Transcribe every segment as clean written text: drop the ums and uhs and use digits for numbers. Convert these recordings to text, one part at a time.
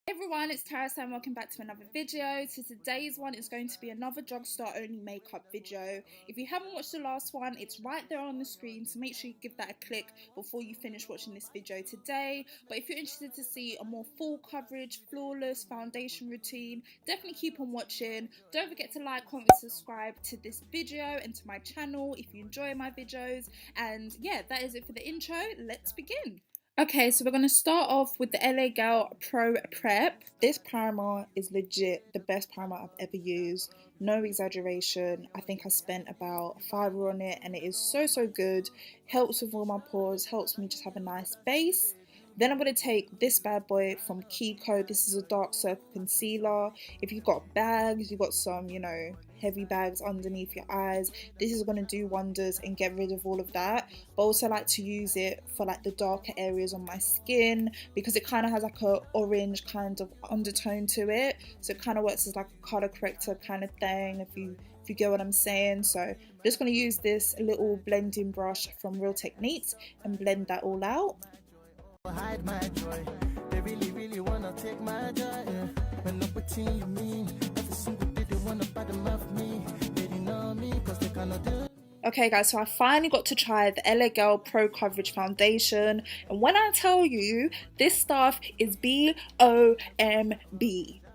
Hey everyone, it's Tarasa and welcome back to another video. So today's one is going to be another drugstore only makeup video. If you haven't watched the last one, it's right there on the screen, so make sure you give that a click before you finish watching this video today. But if you're interested to see a more full coverage, flawless foundation routine, definitely keep on watching. Don't forget to like, comment, subscribe to this video and to my channel if you enjoy my videos. And yeah, that is it for the intro. Let's begin. Okay, so we're going to start off with the LA Girl Pro Prep. This primer is legit the best primer I've ever used. No exaggeration. I think I spent about £5 on it and it is so good. Helps with all my pores, helps me just have a nice base. Then I'm going to take this bad boy from Kiko. This is a dark circle concealer. If you've got bags, you've got some, heavy bags underneath your eyes, this is going to do wonders and get rid of all of that. But also like to use it for like the darker areas on my skin because it kind of has like a orange kind of undertone to it. So it kind of works as like a color corrector kind of thing, if you get what I'm saying. So I'm just going to use this little blending brush from Real Techniques and blend that all out. Hide my joy. They really wanna take my joy. When I'm putting you mean, every single day they wanna bottom of me. They didn't know me cause they cannot do. Okay guys, so I finally got to try the LA Girl Pro Coverage Foundation, and when I tell you this stuff is B-O-M-B,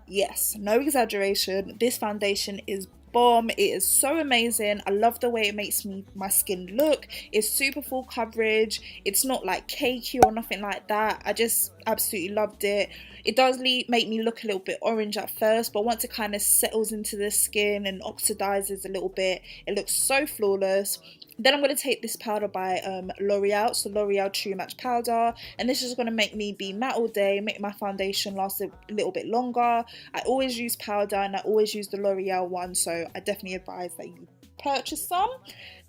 yes, no exaggeration, this foundation is bomb. It is so amazing. I love the way it makes my skin look. It's super full coverage. It's not like cakey or nothing like that. I just absolutely loved it. It does make me look a little bit orange at first, but once it kind of settles into the skin and oxidizes a little bit, it looks so flawless. Then I'm going to take this powder by L'Oreal, so L'Oreal True Match Powder, and this is going to make me be matte all day, make my foundation last a little bit longer. I always use powder and I always use the L'Oreal one, so I definitely advise that you purchase some.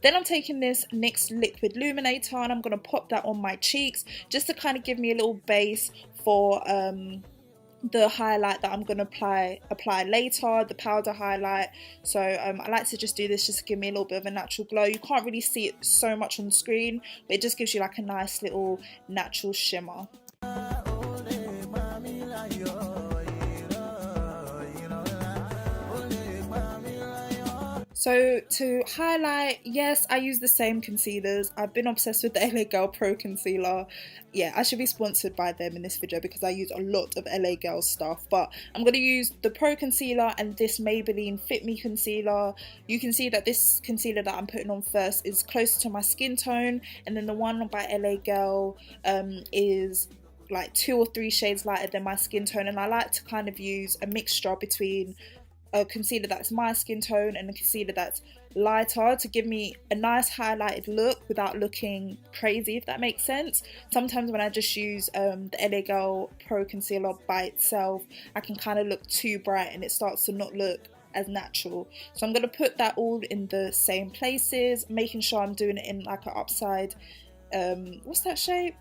Then I'm taking this NYX Liquid Illuminator and I'm going to pop that on my cheeks just to kind of give me a little base for the highlight that I'm going to apply later, the powder highlight. So I like to just do this just to give me a little bit of a natural glow. You can't really see it so much on the screen, but it just gives you like a nice little natural shimmer. So to highlight, yes, I use the same concealers. I've been obsessed with the LA Girl Pro Concealer. Yeah, I should be sponsored by them in this video because I use a lot of LA Girl stuff. But I'm going to use the Pro Concealer and this Maybelline Fit Me Concealer. You can see that this concealer that I'm putting on first is closer to my skin tone. And then the one by LA Girl is like 2 or 3 shades lighter than my skin tone. And I like to kind of use a mixture between a concealer that's my skin tone and a concealer that's lighter to give me a nice highlighted look without looking crazy, if that makes sense. Sometimes when I just use the LA Girl Pro Concealer by itself, I can kind of look too bright and it starts to not look as natural. So I'm going to put that all in the same places, making sure I'm doing it in like an upside, what's that shape?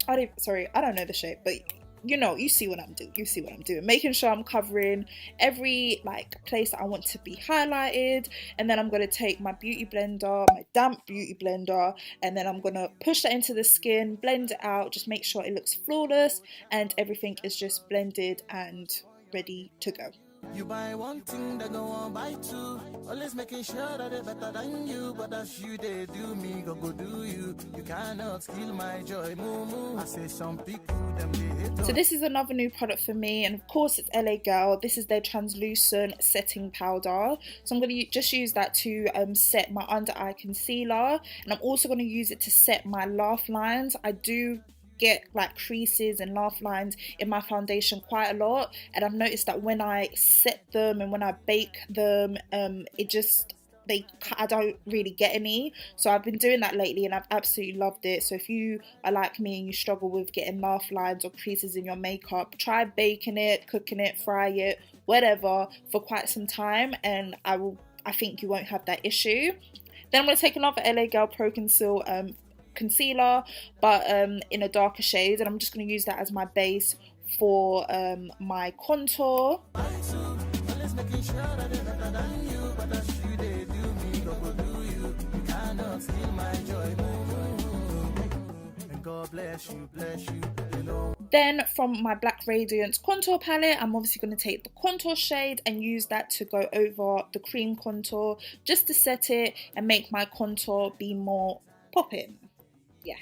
I don't know the shape, but you see what I'm doing. Making sure I'm covering every like place that I want to be highlighted, and then I'm going to take my beauty blender, my damp beauty blender, and then I'm going to push that into the skin, blend it out, just make sure it looks flawless and everything is just blended and ready to go. You buy one thing, they go on buy two. Always making sure that they're better than you. But as you they do me, go do you. You cannot steal my joy, moo. I say some people, them they hate. So this is another new product for me, and of course it's LA Girl. This is their translucent setting powder. So I'm going to just use that to set my under eye concealer, and I'm also going to use it to set my laugh lines. I do get like creases and laugh lines in my foundation quite a lot, and I've noticed that when I set them and when I bake them, I don't really get any. So I've been doing that lately and I've absolutely loved it. So if you are like me and you struggle with getting laugh lines or creases in your makeup, try baking it, cooking it, fry it, whatever, for quite some time, and I think you won't have that issue. Then I'm going to take another LA Girl Pro Conceal concealer, but in a darker shade, and I'm just going to use that as my base for my contour. God bless you, you know. Then from my Black Radiance contour palette, I'm obviously going to take the contour shade and use that to go over the cream contour, just to set it and make my contour be more popping. Yeah.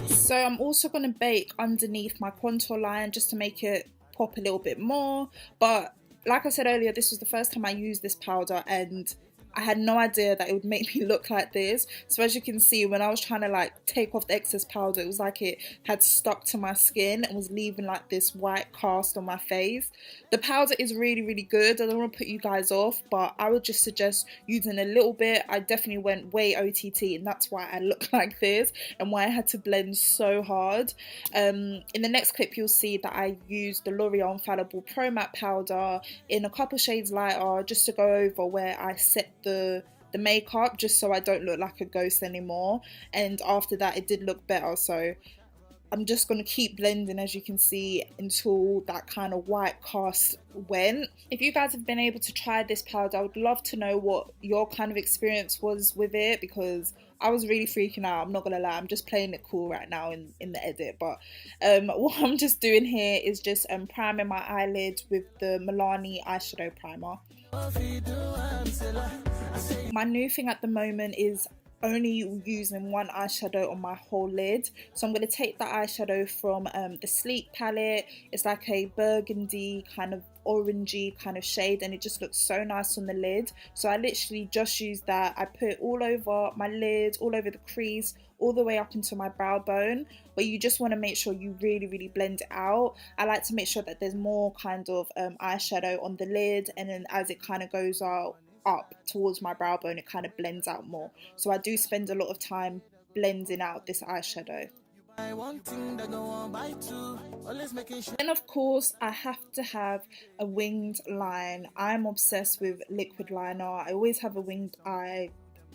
So I'm also going to bake underneath my contour line just to make it pop a little bit more. But like I said earlier, this was the first time I used this powder and I had no idea that it would make me look like this. So as you can see, when I was trying to like take off the excess powder, it was like it had stuck to my skin and was leaving like this white cast on my face. The powder is really, really good. I don't want to put you guys off, but I would just suggest using a little bit. I definitely went way OTT, and that's why I look like this and why I had to blend so hard. In the next clip, you'll see that I used the L'Oreal Infallible Pro Matte powder in a couple shades lighter just to go over where I set the makeup, just so I don't look like a ghost anymore. And after that, it did look better. So I'm just going to keep blending, as you can see, until that kind of white cast went. If you guys have been able to try this powder, I would love to know what your kind of experience was with it, because I was really freaking out. I'm not gonna lie, I'm just playing it cool right now in the edit. But what I'm just doing here is just priming my eyelids with the Milani eyeshadow primer. My new thing at the moment is only using one eyeshadow on my whole lid. So I'm going to take the eyeshadow from the Sleek palette. It's like a burgundy kind of orangey kind of shade, and it just looks so nice on the lid. So I literally just use that. I put it all over my lid, all over the crease, all the way up into my brow bone, but you just want to make sure you really, really blend it out. I like to make sure that there's more kind of eyeshadow on the lid, and then as it kind of goes out up towards my brow bone, it kind of blends out more. So I do spend a lot of time blending out this eyeshadow. And of course, I have to have a winged line. I'm obsessed with liquid liner. I always have a winged eye,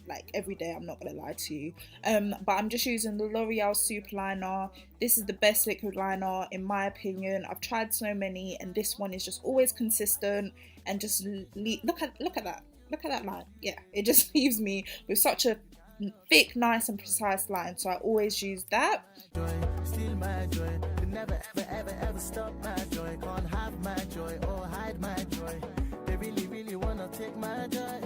like every day, I'm not gonna lie to you. But I'm just using the L'Oreal Super Liner. This is the best liquid liner in my opinion. I've tried so many, and this one is just always consistent, and just look at that line. Yeah, it just leaves me with such a thick, nice and precise line, so I always use that. Steal my joy, never ever stop my joy. Can't have my joy or hide my joy. They really wanna take my joy.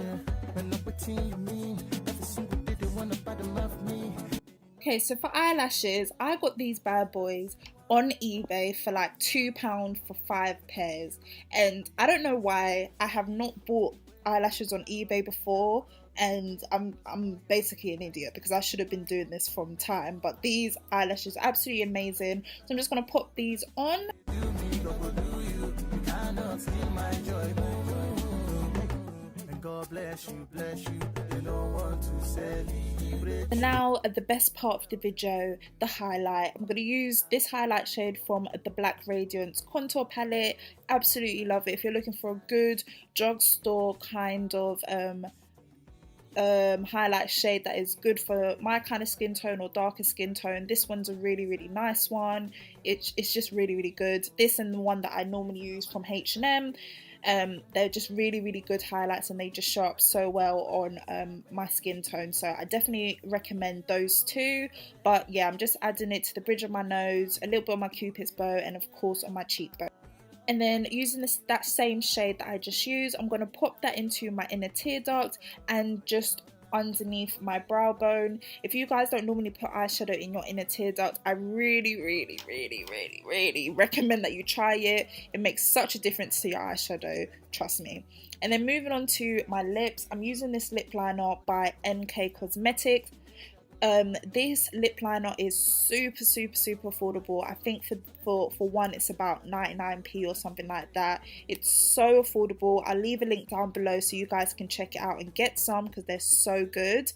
When I'm between you mean every single day they wanna bottom of me. Okay, so for eyelashes, I got these bad boys on eBay for like £2 for 5 pairs, and I don't know why I have not bought eyelashes on eBay before, and I'm basically an idiot because I should have been doing this from time. But these eyelashes are absolutely amazing, so I'm just gonna pop these on. God bless you, you don't want to celebrate. And now the best part of the video, the highlight. I'm going to use this highlight shade from the Black Radiance contour palette. Absolutely love it. If you're looking for a good drugstore kind of highlight shade that is good for my kind of skin tone or darker skin tone, this one's a really, really nice one. It's just really, really good. This and the one that I normally use from H&M, they're just really, really good highlights, and they just show up so well on my skin tone. So I definitely recommend those two. But yeah, I'm just adding it to the bridge of my nose, a little bit on my cupid's bow, and of course on my cheekbone. And then using that same shade that I just used, I'm going to pop that into my inner tear duct and just underneath my brow bone. If you guys don't normally put eyeshadow in your inner tear duct, I really, really, really, really, really recommend that you try it. It makes such a difference to your eyeshadow, trust me. And then moving on to my lips, I'm using this lip liner by NK Cosmetics. This lip liner is super affordable. I think for one it's about 99p or something like that. It's so affordable. I'll leave a link down below so you guys can check it out and get some, because they're so good.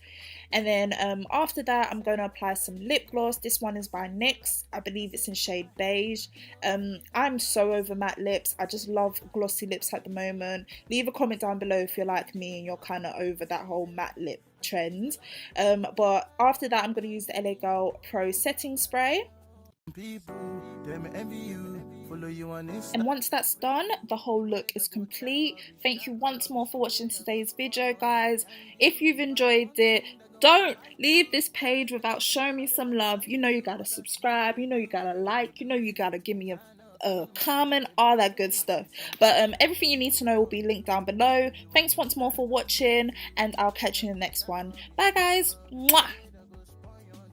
And then after that, I'm going to apply some lip gloss. This one is by NYX. I believe it's in shade beige. I'm so over matte lips. I just love glossy lips at the moment. Leave a comment down below if you're like me and you're kind of over that whole matte lip trend. But after that, I'm going to use the LA Girl Pro setting spray. And once that's done, the whole look is complete. Thank you once more for watching today's video, guys. If you've enjoyed it, Don't leave this page without showing me some love. You know you gotta subscribe, you know you gotta like, you know you gotta give me a comment, all that good stuff. But everything you need to know will be linked down below. Thanks once more for watching, and I'll catch you in the next one. Bye guys. Mwah.